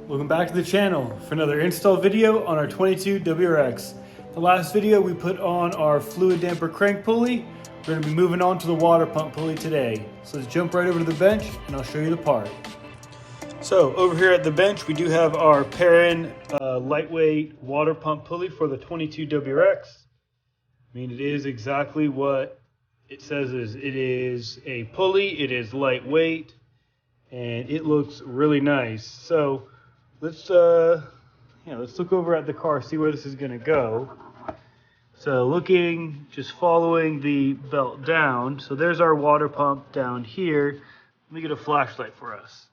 Welcome back to the channel for another install video on our 22 WRX. The last video we put on our fluid damper crank pulley. We're going to be moving on to the water pump pulley today. So let's jump right over to the bench and I'll show you the part. So over here at the bench we do have our Perrin lightweight water pump pulley for the 22 WRX. I mean, it is exactly what it says. It is a pulley, it is lightweight, and it looks really nice. So let's look over at the car, see where this is going to go. So just following the belt down. So there's our water pump down here. Let me get a flashlight for us.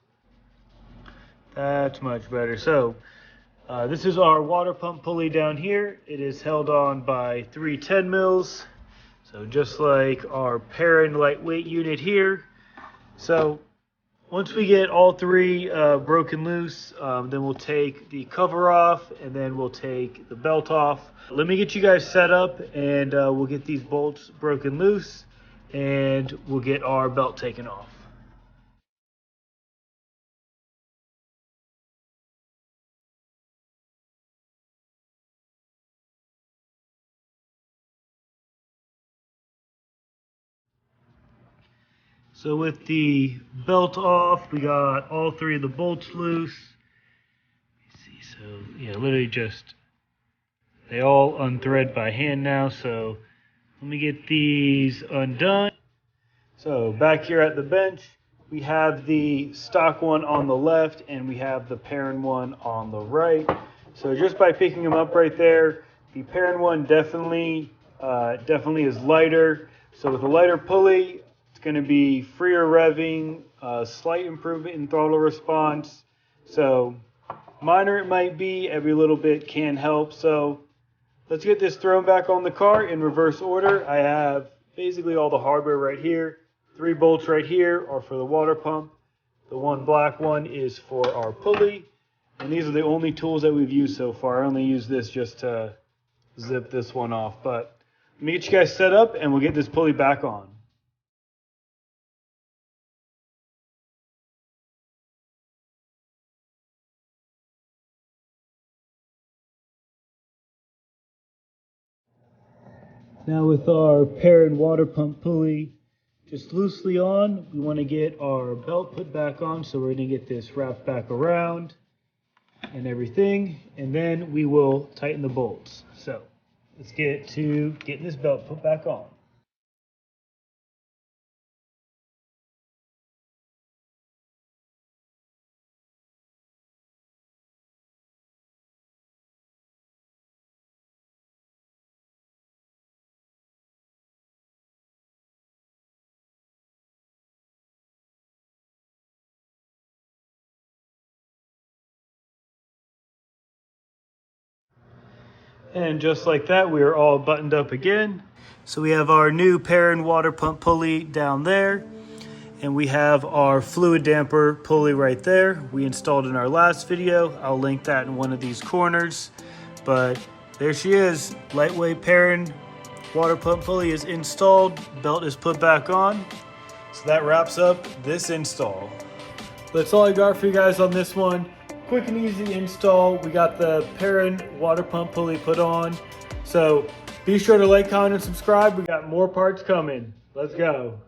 That's much better. So this is our water pump pulley down here. It is held on by 3 10 mils. So just like our Perrin lightweight unit here. So once we get all three broken loose, then we'll take the cover off and then we'll take the belt off. Let me get you guys set up and we'll get these bolts broken loose and we'll get our belt taken off. So with the belt off, we got all three of the bolts loose. Let me see, so yeah, literally they all unthread by hand now. So let me get these undone. So back here at the bench, we have the stock one on the left and we have the Perrin one on the right. So just by picking them up right there, the Perrin one definitely is lighter. So with a lighter pulley, it's going to be freer revving, slight improvement in throttle response. So minor it might be, every little bit can help. So let's get this thrown back on the car in reverse order. I have basically all the hardware right here. 3 bolts right here are for the water pump. The one black one is for our pulley. And these are the only tools that we've used so far. I only use this just to zip this one off. But let me get you guys set up and we'll get this pulley back on. Now with our Perrin water pump pulley just loosely on, we want to get our belt put back on. So we're going to get this wrapped back around and everything, and then we will tighten the bolts. So let's get to getting this belt put back on. And just like that, we are all buttoned up again. So we have our new Perrin water pump pulley down there. And we have our fluid damper pulley right there. We installed in our last video. I'll link that in one of these corners. But there she is. Lightweight Perrin water pump pulley is installed. Belt is put back on. So that wraps up this install. That's all I got for you guys on this one. Quick and easy install. We got the Perrin water pump pulley put on. So be sure to like, comment, and subscribe. We got more parts coming. Let's go.